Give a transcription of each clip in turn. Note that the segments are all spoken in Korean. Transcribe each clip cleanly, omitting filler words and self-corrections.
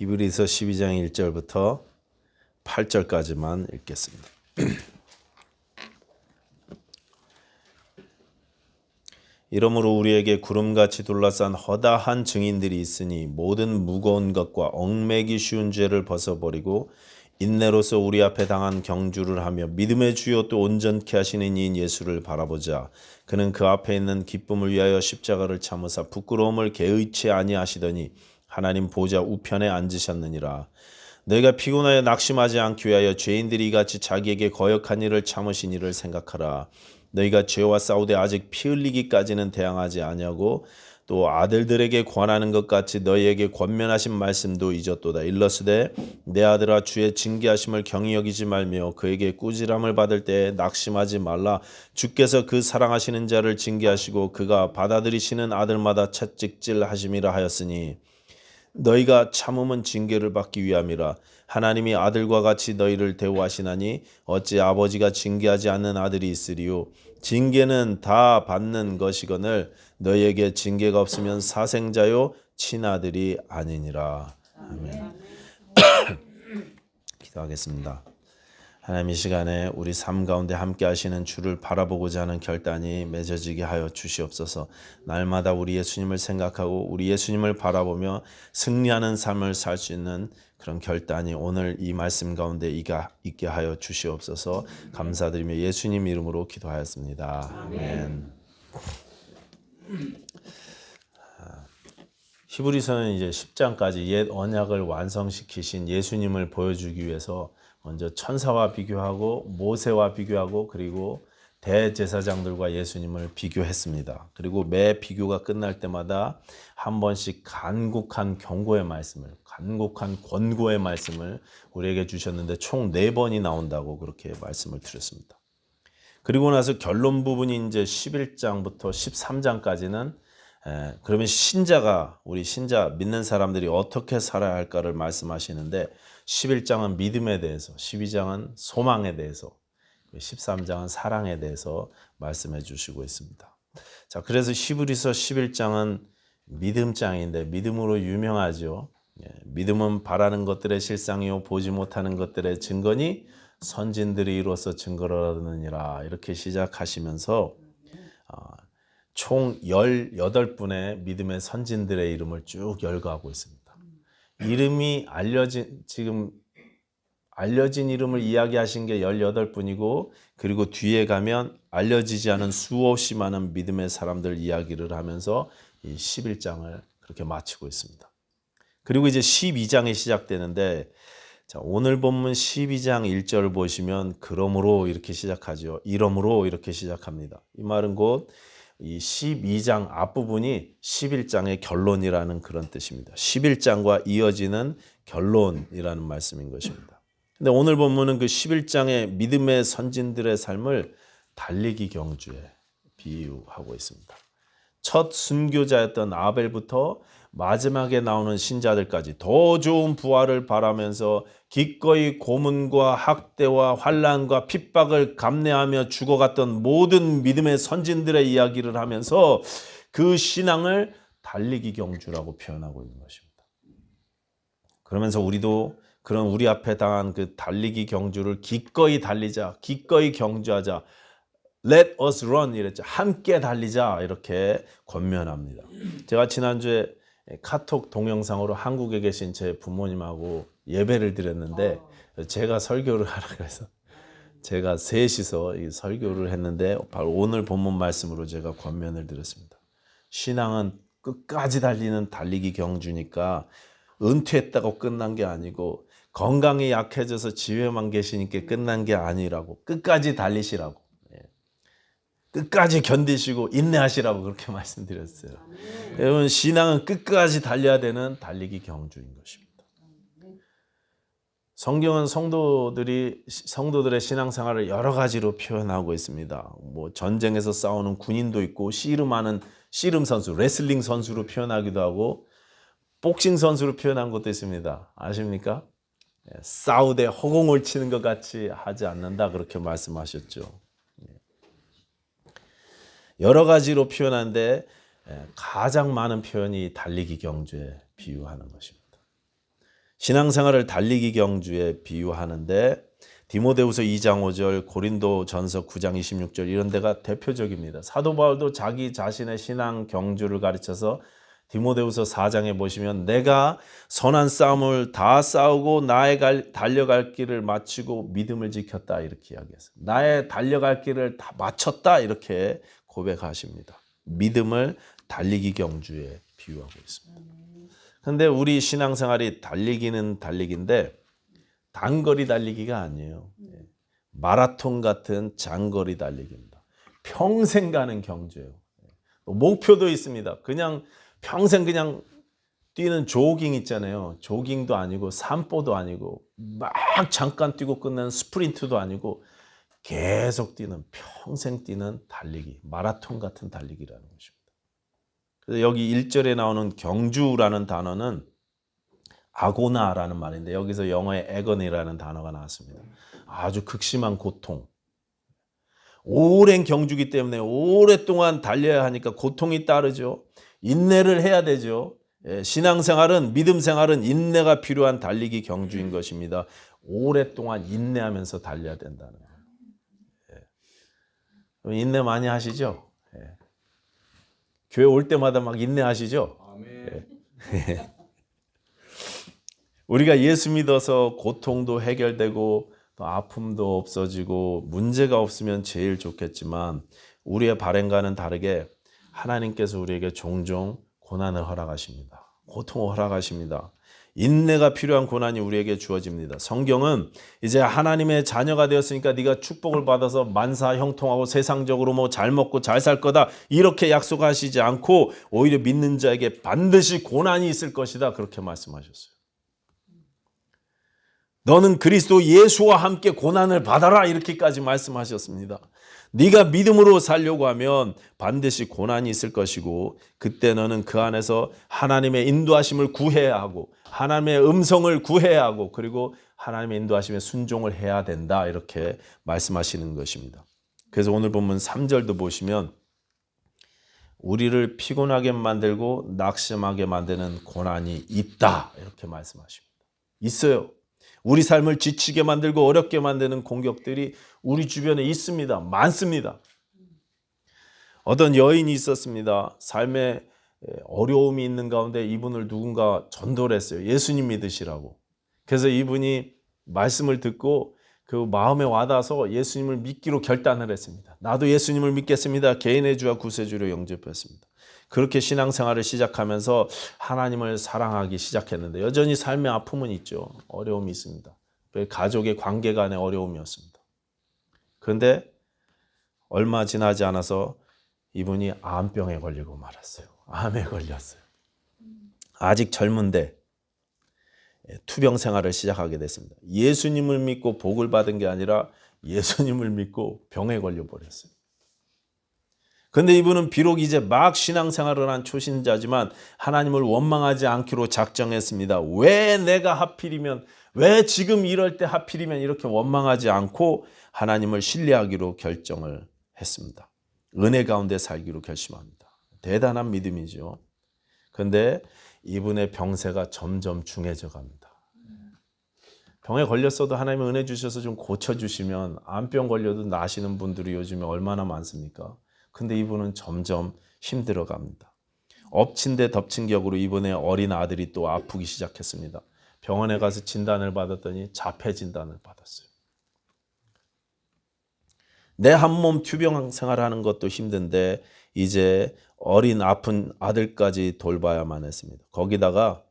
히브리서 12장 1절부터 8절까지만 읽겠습니다. 이러므로 우리에게 구름같이 둘러싼 허다한 증인들이 있으니 모든 무거운 것과 얽매기 쉬운 죄를 벗어버리고 인내로서 우리 앞에 당한 경주를 하며 믿음의 주요 또 온전케 하시는 이인 예수를 바라보자. 그는 그 앞에 있는 기쁨을 위하여 십자가를 참으사 부끄러움을 개의치 아니하시더니 하나님 보좌 우편에 앉으셨느니라. 너희가 피곤하여 낙심하지 않기 위하여 죄인들이 이같이 자기에게 거역한 일을 참으신 이를 생각하라. 너희가 죄와 싸우되 아직 피 흘리기까지는 대항하지 아니하고 또 아들들에게 권하는 것 같이 너희에게 권면하신 말씀도 잊었도다. 일러스되 내 아들아 주의 징계하심을 경히 여기지 말며 그에게 꾸지람을 받을 때에 낙심하지 말라. 주께서 그 사랑하시는 자를 징계하시고 그가 받아들이시는 아들마다 채찍질 하심이라 하였으니 너희가 참음은 징계를 받기 위함이라. 하나님이 아들과 같이 너희를 대우하시나니 어찌 아버지가 징계하지 않는 아들이 있으리요. 징계는 다 받는 것이거늘 너희에게 징계가 없으면 사생자요 친아들이 아니니라. 아멘. 기도하겠습니다. 하나님, 이 시간에 우리 삶 가운데 함께 하시는 주를 바라보고자 하는 결단이 맺어지게 하여 주시옵소서. 날마다 우리 예수님을 생각하고 우리 예수님을 바라보며 승리하는 삶을 살 수 있는 그런 결단이 오늘 이 말씀 가운데 있게 하여 주시옵소서. 감사드리며 예수님 이름으로 기도하였습니다. 아멘. 히브리서는 이제 10장까지 옛 언약을 완성시키신 예수님을 보여주기 위해서 먼저 천사와 비교하고 모세와 비교하고 그리고 대제사장들과 예수님을 비교했습니다. 그리고 매 비교가 끝날 때마다 한 번씩 간곡한 경고의 말씀을, 간곡한 권고의 말씀을 우리에게 주셨는데 총 4번이 나온다고 그렇게 말씀을 드렸습니다. 그리고 나서 결론 부분이 이제 11장부터 13장까지는 그러면 우리 신자 믿는 사람들이 어떻게 살아야 할까를 말씀하시는데 11장은 믿음에 대해서, 12장은 소망에 대해서, 13장은 사랑에 대해서 말씀해 주시고 있습니다. 자, 그래서 히브리서 11장은 믿음장인데 믿음으로 유명하죠. 믿음은 바라는 것들의 실상이요 보지 못하는 것들의 증거니 선진들이 이로써 증거를 얻느니라. 이렇게 시작하시면서 총 18분의 믿음의 선진들의 이름을 쭉 열거하고 있습니다. 이름이 알려진 이름을 이야기하신 게 18분이고 그리고 뒤에 가면 알려지지 않은 수없이 많은 믿음의 사람들 이야기를 하면서 이 11장을 그렇게 마치고 있습니다. 그리고 이제 12장이 시작되는데 자, 오늘 본문 12장 1절을 보시면 그러므로 이렇게 시작하죠. 이러므로 이렇게 시작합니다. 이 말은 곧 이 12장 앞부분이 11장의 결론이라는 그런 뜻입니다. 11장과 이어지는 결론이라는 말씀인 것입니다. 근데 오늘 본문은 그 11장의 믿음의 선진들의 삶을 달리기 경주에 비유하고 있습니다. 첫 순교자였던 아벨부터 마지막에 나오는 신자들까지 더 좋은 부활을 바라면서 기꺼이 고문과 학대와 환난과 핍박을 감내하며 죽어갔던 모든 믿음의 선진들의 이야기를 하면서 그 신앙을 달리기 경주라고 표현하고 있는 것입니다. 그러면서 우리도 그런 우리 앞에 당한 그 달리기 경주를 기꺼이 달리자, 기꺼이 경주하자, Let us run 이랬죠. 함께 달리자 이렇게 권면합니다. 제가 지난주에 카톡 동영상으로 한국에 계신 제 부모님하고 예배를 드렸는데 제가 설교를 하라고 해서 제가 셋이서 이 설교를 했는데 바로 오늘 본문 말씀으로 제가 권면을 드렸습니다. 신앙은 끝까지 달리는 달리기 경주니까 은퇴했다고 끝난 게 아니고 건강이 약해져서 집에만 계시니까 끝난 게 아니라고 끝까지 달리시라고 끝까지 견디시고 인내하시라고 그렇게 말씀드렸어요. 여러분 신앙은 끝까지 달려야 되는 달리기 경주인 것입니다. 성경은 성도들의 신앙생활을 여러 가지로 표현하고 있습니다. 뭐 전쟁에서 싸우는 군인도 있고 씨름하는 씨름 선수, 레슬링 선수로 표현하기도 하고 복싱 선수로 표현한 것도 있습니다. 아십니까? 싸우되 허공을 치는 것 같이 하지 않는다 그렇게 말씀하셨죠. 여러 가지로 신앙생활을 달리기 경주에 비유하는데 디모데후서 2장 5절, 고린도전서 9장 26절 이런 데가 대표적입니다. 사도 바울도 자기 자신의 신앙 경주를 가르쳐서 디모데후서 4장에 보시면 내가 선한 싸움을 다 싸우고 나의 달려갈 길을 마치고 믿음을 지켰다 이렇게 이야기했어요. 나의 달려갈 길을 다 마쳤다 이렇게 고백하십니다. 믿음을 달리기 경주에 비유하고 있습니다. 그런데 우리 신앙생활이 달리기는 달리기인데 단거리 달리기가 아니에요. 마라톤 같은 장거리 달리기입니다. 평생 가는 경주예요. 목표도 있습니다. 그냥 평생 그냥 뛰는 조깅 있잖아요. 조깅도 아니고 산보도 아니고 막 잠깐 뛰고 끝내는 스프린트도 아니고 계속 뛰는 평생 뛰는 달리기, 마라톤 같은 달리기라는 것입니다. 그래서 여기 1절에 나오는 경주라는 단어는 아고나라는 말인데 여기서 영어의 애거니라는 단어가 나왔습니다. 아주 극심한 고통. 오랜 경주기 때문에 오랫동안 달려야 하니까 고통이 따르죠. 인내를 해야 되죠. 신앙생활은 믿음생활은 인내가 필요한 달리기 경주인 것입니다. 오랫동안 인내하면서 달려야 된다는 거예요. 인내 많이 하시죠? 교회 올 때마다 막 인내하시죠? 아멘. 우리가 예수 믿어서 고통도 해결되고 또 아픔도 없어지고 문제가 없으면 제일 좋겠지만 우리의 바람과는 다르게 하나님께서 우리에게 종종 고난을 허락하십니다. 고통을 허락하십니다. 인내가 필요한 고난이 우리에게 주어집니다. 성경은 이제 하나님의 자녀가 되었으니까 네가 축복을 받아서 만사 형통하고 세상적으로 뭐 잘 먹고 잘 살 거다 이렇게 약속하시지 않고 오히려 믿는 자에게 반드시 고난이 있을 것이다 그렇게 말씀하셨어요. 너는 그리스도 예수와 함께 고난을 받아라 이렇게까지 말씀하셨습니다. 네가 믿음으로 살려고 하면 반드시 고난이 있을 것이고 그때 너는 그 안에서 하나님의 인도하심을 구해야 하고 하나님의 음성을 구해야 하고 그리고 하나님의 인도하심에 순종을 해야 된다 이렇게 말씀하시는 것입니다. 그래서 오늘 본문 3절도 보시면 우리를 피곤하게 만들고 낙심하게 만드는 고난이 있다 이렇게 말씀하십니다. 있어요. 우리 삶을 지치게 만들고 어렵게 만드는 공격들이 우리 주변에 있습니다. 많습니다. 어떤 여인이 있었습니다. 삶에 어려움이 있는 가운데 이분을 누군가 전도를 했어요. 예수님 믿으시라고. 그래서 이분이 말씀을 듣고 그 마음에 와닿아서 예수님을 믿기로 결단을 했습니다. 나도 예수님을 믿겠습니다. 개인의 주와 구세주로 영접했습니다. 그렇게 신앙생활을 시작하면서 하나님을 사랑하기 시작했는데 여전히 삶의 아픔은 있죠. 어려움이 있습니다. 가족의 관계 간의 어려움이었습니다. 그런데 얼마 지나지 않아서 이분이 암병에 걸리고 말았어요. 암에 걸렸어요. 아직 젊은데 투병 생활을 시작하게 됐습니다. 예수님을 믿고 복을 받은 게 아니라 예수님을 믿고 병에 걸려버렸어요. 그런데 이분은 비록 이제 막 신앙생활을 한 초신자지만 하나님을 원망하지 않기로 작정했습니다. 왜 내가 하필이면 왜 지금 이럴 때 하필이면 이렇게 원망하지 않고 하나님을 신뢰하기로 결정을 했습니다. 은혜 가운데 살기로 결심합니다. 대단한 믿음이죠. 그런데 이분의 병세가 점점 중해져 갑니다. 병에 걸렸어도 하나님의 은혜 주셔서 좀 고쳐주시면 암병 걸려도 나시는 분들이 요즘에 얼마나 많습니까? 근데 이분은 점점 힘들어 갑니다. 엎친 데 덮친 격으로 이번에 어린 아들이 또 아프기 시작했습니다. 병원에 가서 진단을 받았더니 자폐 진단을 받았어요. 내 한 몸 투병 생활하는 것도 힘든데 이제 어린 아픈 아들까지 돌봐야만 했습니다. 거기다가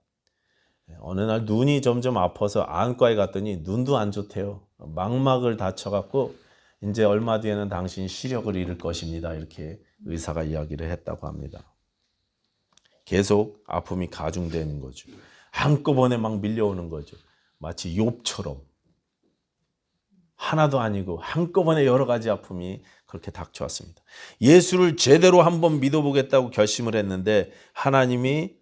어느 날 눈이 점점 아파서 안과에 갔더니 눈도 안 좋대요. 망막을 다쳐갖고 이제 얼마 뒤에는 당신 시력을 잃을 것입니다. 이렇게 의사가 이야기를 했다고 합니다. 계속 아픔이 가중되는 거죠. 한꺼번에 막 밀려오는 거죠. 마치 욥처럼. 하나도 아니고 한꺼번에 여러 가지 아픔이 그렇게 닥쳐왔습니다. 예수를 제대로 한번 믿어보겠다고 결심을 했는데 하나님이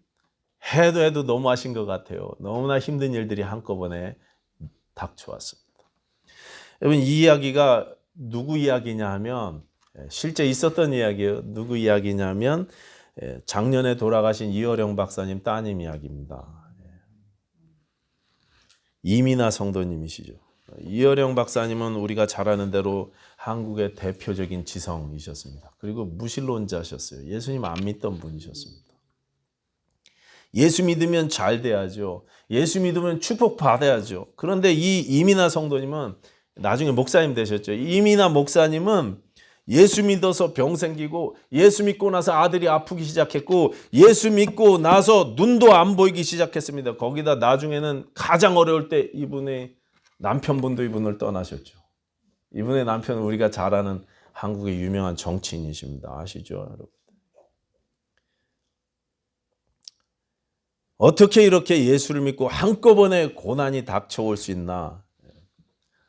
해도 너무하신 것 같아요. 너무나 힘든 일들이 한꺼번에 닥쳐왔습니다. 여러분 이 이야기가 누구 이야기냐 하면 실제 있었던 이야기예요. 누구 이야기냐면 작년에 돌아가신 이어령 박사님 따님 이야기입니다. 이민아 성도님이시죠. 이어령 박사님은 우리가 잘 아는 대로 한국의 대표적인 지성이셨습니다. 그리고 무신론자셨어요. 예수님 안 믿던 분이셨습니다. 예수 믿으면 잘 돼야죠. 예수 믿으면 축복 받아야죠. 그런데 이 이민아 성도님은 나중에 목사님 되셨죠. 이민아 목사님은 예수 믿어서 병 생기고 예수 믿고 나서 아들이 아프기 시작했고 예수 믿고 나서 눈도 안 보이기 시작했습니다. 거기다 나중에는 가장 어려울 때 이분의 남편분도 이분을 떠나셨죠. 이분의 남편은 우리가 잘 아는 한국의 유명한 정치인이십니다. 아시죠, 여러분? 어떻게 이렇게 예수를 믿고 한꺼번에 고난이 닥쳐올 수 있나?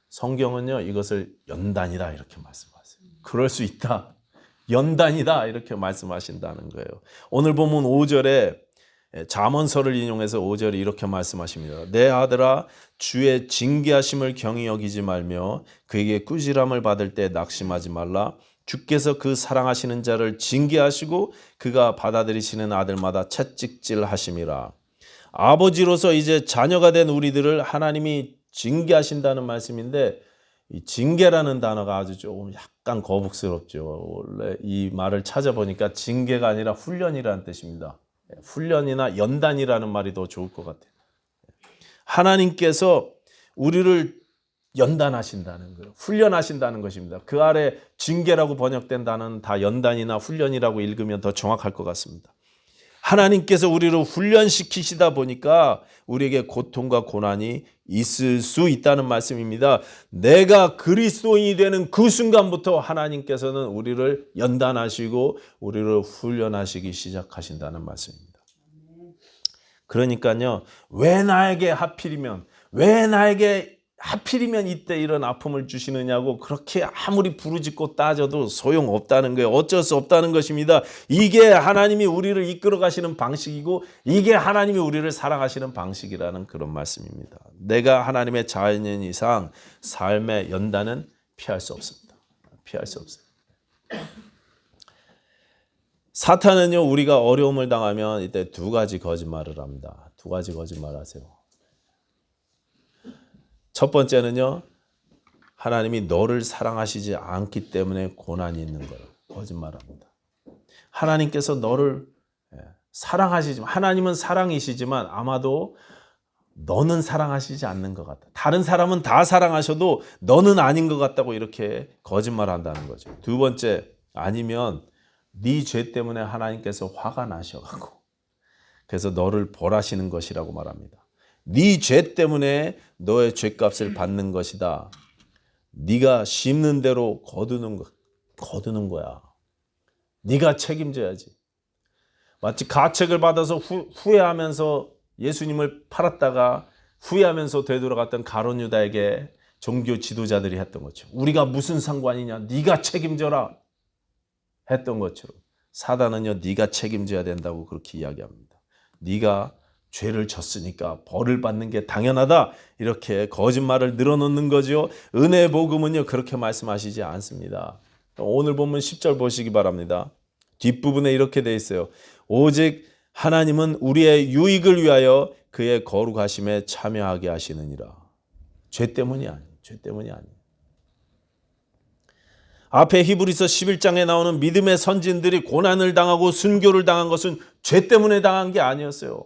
성경은요, 이것을 연단이다 이렇게 말씀하세요. 그럴 수 있다. 연단이다 이렇게 말씀하신다는 거예요. 오늘 보면 5절에 잠언서를 인용해서 5절에 이렇게 말씀하십니다. 내 아들아 주의 징계하심을 경히 여기지 말며 그에게 꾸지람을 받을 때 낙심하지 말라. 주께서 그 사랑하시는 자를 징계하시고 그가 받아들이시는 아들마다 채찍질하심이라. 아버지로서 이제 자녀가 된 우리들을 하나님이 징계하신다는 말씀인데 이 징계라는 단어가 아주 조금 약간 거북스럽죠. 원래 이 말을 찾아보니까 징계가 아니라 훈련이라는 뜻입니다. 훈련이나 연단이라는 말이 더 좋을 것 같아요. 하나님께서 우리를 연단하신다는 거예요. 훈련하신다는 것입니다. 그 아래 징계라고 번역된 단어는 다 연단이나 훈련이라고 읽으면 더 정확할 것 같습니다. 하나님께서 우리를 훈련시키시다 보니까 우리에게 고통과 고난이 있을 수 있다는 말씀입니다. 내가 그리스도인이 되는 그 순간부터 하나님께서는 우리를 연단하시고 우리를 훈련하시기 시작하신다는 말씀입니다. 그러니까요, 왜 나에게 하필이면 이때 이런 아픔을 주시느냐고 그렇게 아무리 부르짖고 따져도 소용없다는 거예요. 어쩔 수 없다는 것입니다. 이게 하나님이 우리를 이끌어 가시는 방식이고 이게 하나님이 우리를 사랑하시는 방식이라는 그런 말씀입니다. 내가 하나님의 자녀인 이상 삶의 연단은 피할 수 없습니다. 피할 수 없어요. 사탄은요, 우리가 어려움을 당하면 이때 두 가지 거짓말을 합니다. 두 가지 거짓말 하세요. 첫 번째는요, 하나님이 너를 사랑하시지 않기 때문에 고난이 있는 거예요. 거짓말합니다. 하나님께서 너를 사랑하시지만, 하나님은 사랑이시지만 아마도 너는 사랑하시지 않는 것 같다. 다른 사람은 다 사랑하셔도 너는 아닌 것 같다고 이렇게 거짓말한다는 거죠. 두 번째, 아니면 네 죄 때문에 하나님께서 화가 나셔가지고 그래서 너를 벌하시는 것이라고 말합니다. 네 죄 때문에 너의 죄값을 받는 것이다. 네가 심는 대로 거두는 거야. 네가 책임져야지. 마치 가책을 받아서 후회하면서 예수님을 팔았다가 후회하면서 되돌아갔던 가룟 유다에게 종교 지도자들이 했던 것처럼 우리가 무슨 상관이냐, 네가 책임져라 했던 것처럼 사단은요, 네가 책임져야 된다고 그렇게 이야기합니다. 네가 죄를 졌으니까 벌을 받는 게 당연하다 이렇게 거짓말을 늘어놓는 거죠. 은혜 복음은요, 그렇게 말씀하시지 않습니다. 오늘 본문 10절 보시기 바랍니다. 뒷부분에 이렇게 돼 있어요. 오직 하나님은 우리의 유익을 위하여 그의 거룩하심에 참여하게 하시느니라. 죄 때문이 아니에요. 죄 때문이 아니에요. 앞에 히브리서 11장에 나오는 믿음의 선진들이 고난을 당하고 순교를 당한 것은 죄 때문에 당한 게 아니었어요.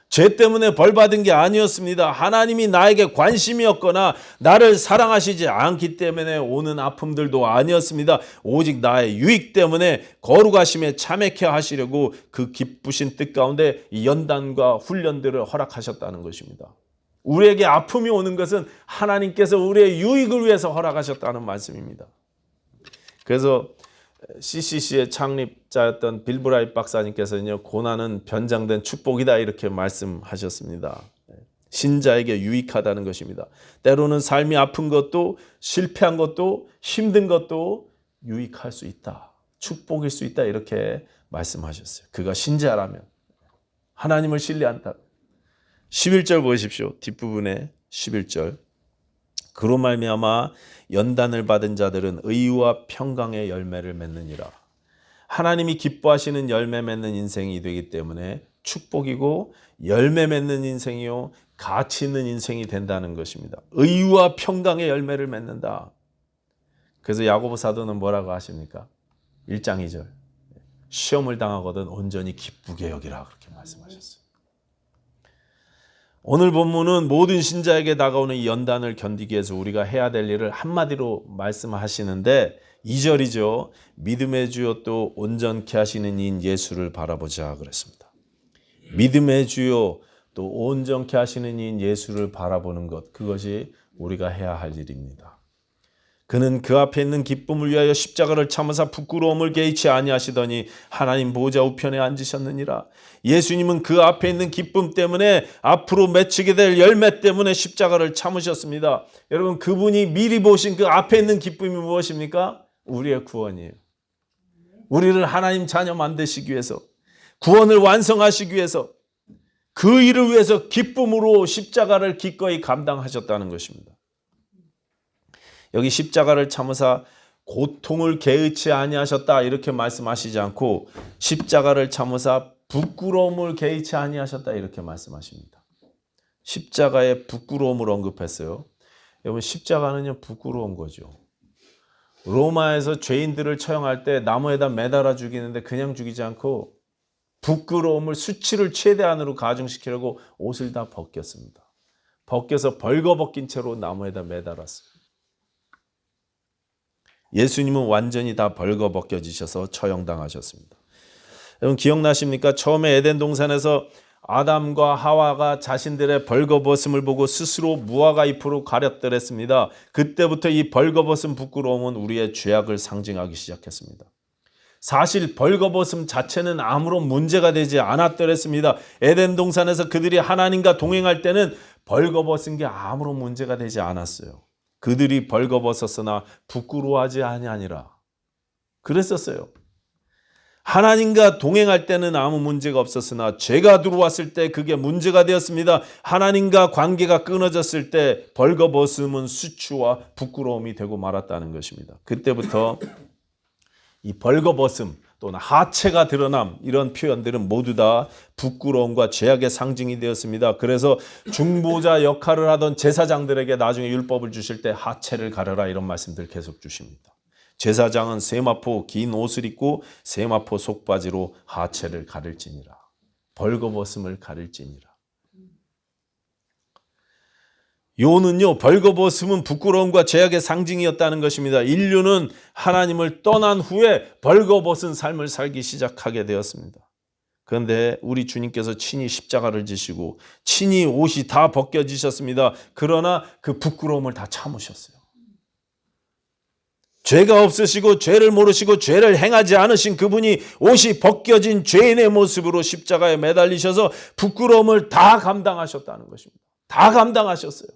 죄 때문에 벌 받은 게 아니었습니다. 하나님이 나에게 관심이 없거나 나를 사랑하시지 않기 때문에 오는 아픔들도 아니었습니다. 오직 나의 유익 때문에 거룩하심에 참여케 하시려고 그 기쁘신 뜻 가운데 이 연단과 훈련들을 허락하셨다는 것입니다. 우리에게 아픔이 오는 것은 하나님께서 우리의 유익을 위해서 허락하셨다는 말씀입니다. 그래서 CCC의 창립자였던 빌 브라이트 박사님께서는요, 고난은 변장된 축복이다 이렇게 말씀하셨습니다. 신자에게 유익하다는 것입니다. 때로는 삶이 아픈 것도 실패한 것도 힘든 것도 유익할 수 있다. 축복일 수 있다 이렇게 말씀하셨어요. 그가 신자라면, 하나님을 신뢰한다. 11절 보십시오. 뒷부분에 11절. 그로 말미암아 연단을 받은 자들은 의와 평강의 열매를 맺느니라. 하나님이 기뻐하시는 열매 맺는 인생이 되기 때문에 축복이고 열매 맺는 인생이요 가치 있는 인생이 된다는 것입니다. 의와 평강의 열매를 맺는다. 그래서 야고보 사도는 뭐라고 하십니까? 1장 2절. 시험을 당하거든 온전히 기쁘게 여기라 그렇게 말씀하셨어요. 오늘 본문은 모든 신자에게 다가오는 이 연단을 견디기 위해서 우리가 해야 될 일을 한마디로 말씀하시는데 2절이죠. 믿음의 주요 또 온전케 하시는 이인 예수를 바라보자 그랬습니다. 믿음의 주요 또 온전케 하시는 이인 예수를 바라보는 것, 그것이 우리가 해야 할 일입니다. 그는 그 앞에 있는 기쁨을 위하여 십자가를 참으사 부끄러움을 개의치 아니하시더니 하나님 보좌 우편에 앉으셨느니라. 예수님은 그 앞에 있는 기쁨 때문에 앞으로 맺히게 될 열매 때문에 십자가를 참으셨습니다. 여러분, 그분이 미리 보신 그 앞에 있는 기쁨이 무엇입니까? 우리의 구원이에요. 우리를 하나님 자녀 만드시기 위해서, 구원을 완성하시기 위해서, 그 일을 위해서 기쁨으로 십자가를 기꺼이 감당하셨다는 것입니다. 여기 십자가를 참으사 고통을 개의치 아니하셨다 이렇게 말씀하시지 않고 십자가를 참으사 부끄러움을 개의치 아니하셨다 이렇게 말씀하십니다. 십자가의 부끄러움을 언급했어요. 여러분, 십자가는요 부끄러운 거죠. 로마에서 죄인들을 처형할 때 나무에다 매달아 죽이는데 그냥 죽이지 않고 부끄러움을, 수치를 최대한으로 가중시키려고 옷을 다 벗겼습니다. 벗겨서 벌거벗긴 채로 나무에다 매달았어요. 예수님은 완전히 다 벌거벗겨지셔서 처형당하셨습니다. 여러분 기억나십니까? 처음에 에덴 동산에서 아담과 하와가 자신들의 벌거벗음을 보고 스스로 무화과 잎으로 가렸더랬습니다. 그때부터 이 벌거벗은 부끄러움은 우리의 죄악을 상징하기 시작했습니다. 사실 벌거벗음 자체는 아무런 문제가 되지 않았더랬습니다. 에덴 동산에서 그들이 하나님과 동행할 때는 벌거벗은 게 아무런 문제가 되지 않았어요. 그들이 벌거벗었으나 부끄러워하지 아니하니라 그랬었어요. 하나님과 동행할 때는 아무 문제가 없었으나 죄가 들어왔을 때 그게 문제가 되었습니다. 하나님과 관계가 끊어졌을 때 벌거벗음은 수치와 부끄러움이 되고 말았다는 것입니다. 그때부터 이 벌거벗음 또는 하체가 드러남, 이런 표현들은 모두 다 부끄러움과 죄악의 상징이 되었습니다. 그래서 중보자 역할을 하던 제사장들에게 나중에 율법을 주실 때 하체를 가려라 이런 말씀들 계속 주십니다. 제사장은 세마포 긴 옷을 입고 세마포 속바지로 하체를 가릴지니라. 벌거벗음을 가릴지니라. 요는요, 벌거벗음은 부끄러움과 죄악의 상징이었다는 것입니다. 인류는 하나님을 떠난 후에 벌거벗은 삶을 살기 시작하게 되었습니다. 그런데 우리 주님께서 친히 십자가를 지시고 친히 옷이 다 벗겨지셨습니다. 그러나 그 부끄러움을 다 참으셨어요. 죄가 없으시고 죄를 모르시고 죄를 행하지 않으신 그분이 옷이 벗겨진 죄인의 모습으로 십자가에 매달리셔서 부끄러움을 다 감당하셨다는 것입니다. 다 감당하셨어요.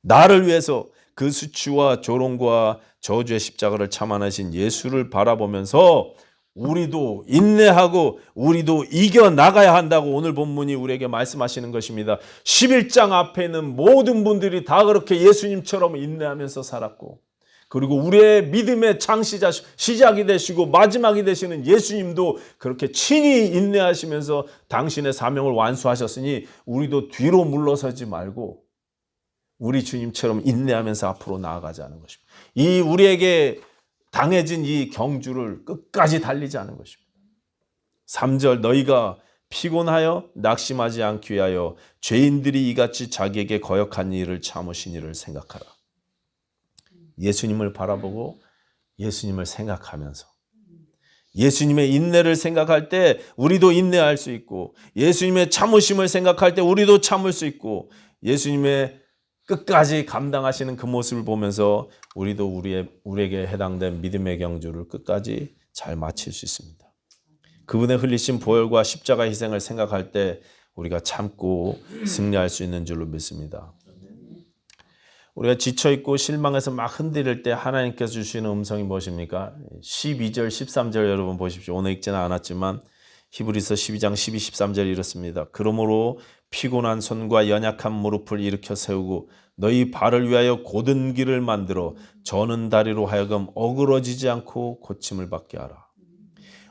나를 위해서 그 수치와 조롱과 저주의 십자가를 참아내신 예수를 바라보면서 우리도 인내하고 우리도 이겨나가야 한다고 오늘 본문이 우리에게 말씀하시는 것입니다. 11장 앞에 있는 모든 분들이 다 그렇게 예수님처럼 인내하면서 살았고, 그리고 우리의 믿음의 창시자, 시작이 되시고 마지막이 되시는 예수님도 그렇게 친히 인내하시면서 당신의 사명을 완수하셨으니 우리도 뒤로 물러서지 말고 우리 주님처럼 인내하면서 앞으로 나아가자는 것입니다. 이 우리에게 당해진 이 경주를 끝까지 달리자는 것입니다. 3절 너희가 피곤하여 낙심하지 않기 위하여 죄인들이 이같이 자기에게 거역한 일을 참으신 일을 생각하라. 예수님을 바라보고 예수님을 생각하면서 예수님의 인내를 생각할 때 우리도 인내할 수 있고, 예수님의 참으심을 생각할 때 우리도 참을 수 있고, 예수님의 끝까지 감당하시는 그 모습을 보면서 우리도 우리에게 해당된 믿음의 경주를 끝까지 잘 마칠 수 있습니다. 그분의 흘리신 보혈과 십자가 희생을 생각할 때 우리가 참고 승리할 수 있는 줄로 믿습니다. 우리가 지쳐있고 실망해서 막 흔들릴 때 하나님께서 주시는 음성이 무엇입니까? 12절, 13절 여러분 보십시오. 오늘 읽지는 않았지만 히브리서 12장 12, 13절 이렇습니다. 그러므로 피곤한 손과 연약한 무릎을 일으켜 세우고 너희 발을 위하여 곧은 길을 만들어 저는 다리로 하여금 어그러지지 않고 고침을 받게 하라.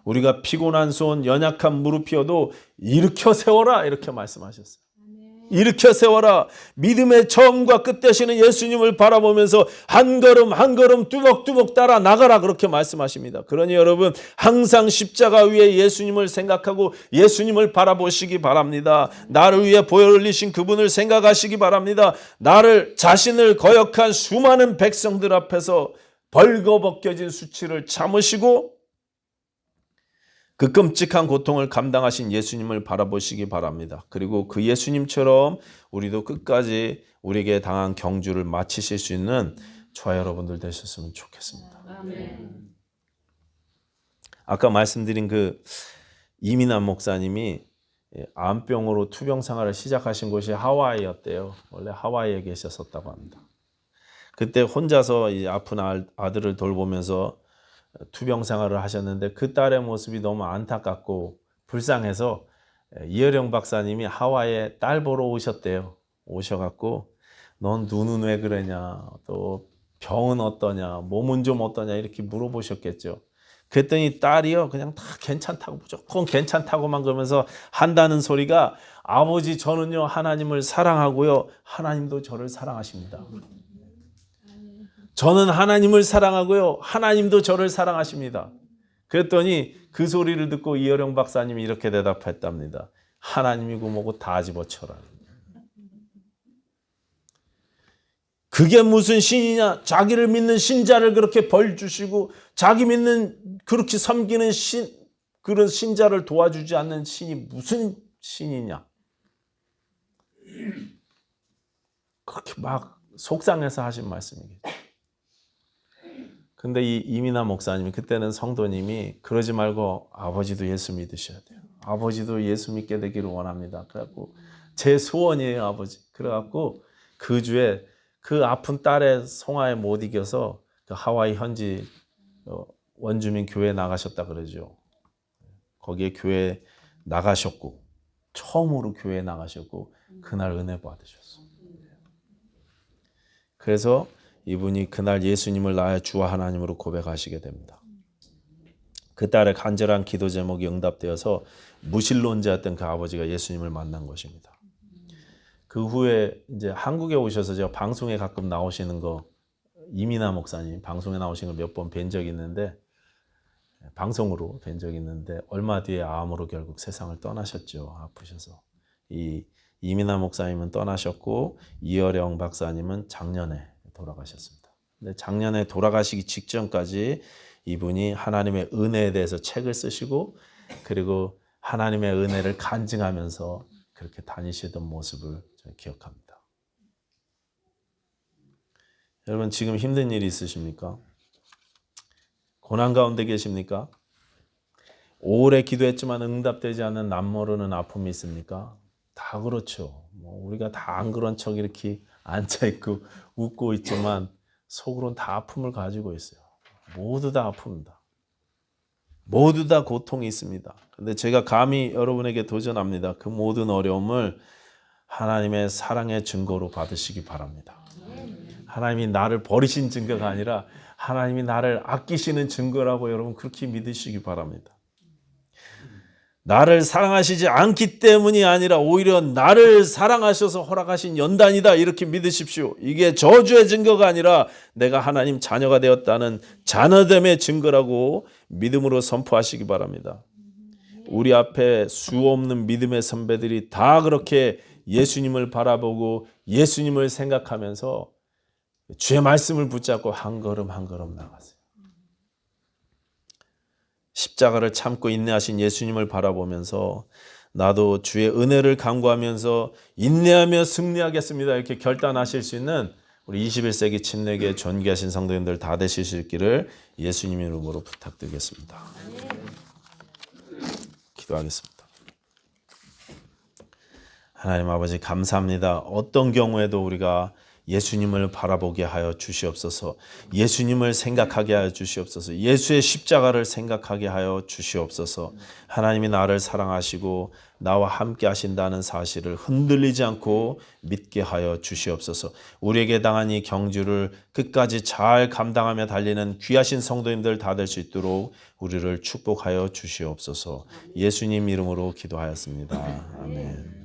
우리가 피곤한 손, 연약한 무릎이어도 일으켜 세워라 이렇게 말씀하셨어요. 일으켜 세워라. 믿음의 처음과 끝 되시는 예수님을 바라보면서 한 걸음 한 걸음 뚜벅뚜벅 따라 나가라, 그렇게 말씀하십니다. 그러니 여러분, 항상 십자가 위에 예수님을 생각하고 예수님을 바라보시기 바랍니다. 나를 위해 보혈 흘리신 그분을 생각하시기 바랍니다. 나를 자신을 거역한 수많은 백성들 앞에서 벌거벗겨진 수치를 참으시고 그 끔찍한 고통을 감당하신 예수님을 바라보시기 바랍니다. 그리고 그 예수님처럼 우리도 끝까지 우리에게 당한 경주를 마치실 수 있는 저와 여러분들 되셨으면 좋겠습니다. 아멘. 아까 말씀드린 그 이민환 목사님이 암병으로 투병 생활을 시작하신 곳이 하와이였대요. 원래 하와이에 계셨었다고 합니다. 그때 혼자서 이 아픈 아들을 돌보면서 투병 생활을 하셨는데 그 딸의 모습이 너무 안타깝고 불쌍해서 이어령 박사님이 하와이에 딸 보러 오셨대요. 오셔갖고 넌 눈은 왜 그러냐, 또 병은 어떠냐, 몸은 좀 어떠냐 이렇게 물어보셨겠죠. 그랬더니 딸이요 그냥 다 괜찮다고, 무조건 괜찮다고만 그러면서 한다는 소리가, 아버지 저는요 하나님을 사랑하고요 하나님도 저를 사랑하십니다. 저는 하나님을 사랑하고요 하나님도 저를 사랑하십니다. 그랬더니 그 소리를 듣고 이어령 박사님이 이렇게 대답했답니다. 하나님이고 뭐고 다 집어쳐라. 그게 무슨 신이냐? 자기를 믿는 신자를 그렇게 벌 주시고 자기 믿는 그렇게 섬기는 그런 신자를 도와주지 않는 신이 무슨 신이냐? 그렇게 막 속상해서 하신 말씀이겠죠. 근데 이 이민아 목사님이, 그때는 성도님이 그러지 말고 아버지도 예수 믿으셔야 돼요. 아버지도 예수 믿게 되기를 원합니다. 그래갖고 제 소원이에요, 아버지. 그래갖고 그 주에 그 아픈 딸의 송화에 못 이겨서 그 하와이 현지 원주민 교회에 나가셨다 그러죠. 거기에 교회에 나가셨고 처음으로 교회에 나가셨고 그날 은혜 받으셨어요. 그래서 이분이 그날 예수님을 나의 주와 하나님으로 고백하시게 됩니다. 그 딸의 간절한 기도 제목이 응답되어서 무신론자였던 그 아버지가 예수님을 만난 것입니다. 그 후에 이제 한국에 오셔서 제가 방송에 가끔 나오시는 거, 이민아 목사님 방송에 나오신 거 몇 번 뵌 적이 있는데, 방송으로 뵌 적이 있는데 얼마 뒤에 암으로 결국 세상을 떠나셨죠. 아프셔서. 이 이민아 목사님은 떠나셨고 이어령 박사님은 작년에 돌아가셨습니다. 근데 작년에 돌아가시기 직전까지 이분이 하나님의 은혜에 대해서 책을 쓰시고 그리고 하나님의 은혜를 간증하면서 그렇게 다니시던 모습을 기억합니다. 여러분, 지금 힘든 일이 있으십니까? 고난 가운데 계십니까? 오래 기도했지만 응답되지 않는 남모르는 아픔이 있습니까? 다 그렇죠. 우리가 다 안 그런 척 이렇게 앉아있고 웃고 있지만 속으로는 다 아픔을 가지고 있어요. 모두 다 아픕니다. 모두 다 고통이 있습니다. 근데 제가 감히 여러분에게 도전합니다. 그 모든 어려움을 하나님의 사랑의 증거로 받으시기 바랍니다. 하나님이 나를 버리신 증거가 아니라 하나님이 나를 아끼시는 증거라고 여러분 그렇게 믿으시기 바랍니다. 나를 사랑하시지 않기 때문이 아니라 오히려 나를 사랑하셔서 허락하신 연단이다, 이렇게 믿으십시오. 이게 저주의 증거가 아니라 내가 하나님 자녀가 되었다는 자녀됨의 증거라고 믿음으로 선포하시기 바랍니다. 우리 앞에 수 없는 믿음의 선배들이 다 그렇게 예수님을 바라보고 예수님을 생각하면서 주의 말씀을 붙잡고 한 걸음 한 걸음 나갔어요. 십자가를 참고 인내하신 예수님을 바라보면서 나도 주의 은혜를 간구하면서 인내하며 승리하겠습니다, 이렇게 결단하실 수 있는 우리 21세기 침례교회 존귀하신 성도님들 다 되실 수 있기를 예수님 이름으로 부탁드리겠습니다. 기도하겠습니다. 하나님 아버지, 감사합니다. 어떤 경우에도 우리가 예수님을 바라보게 하여 주시옵소서. 예수님을 생각하게 하여 주시옵소서. 예수의 십자가를 생각하게 하여 주시옵소서. 하나님이 나를 사랑하시고 나와 함께 하신다는 사실을 흔들리지 않고 믿게 하여 주시옵소서. 우리에게 당한 이 경주를 끝까지 잘 감당하며 달리는 귀하신 성도님들 다 될 수 있도록 우리를 축복하여 주시옵소서. 예수님 이름으로 기도하였습니다. 아멘.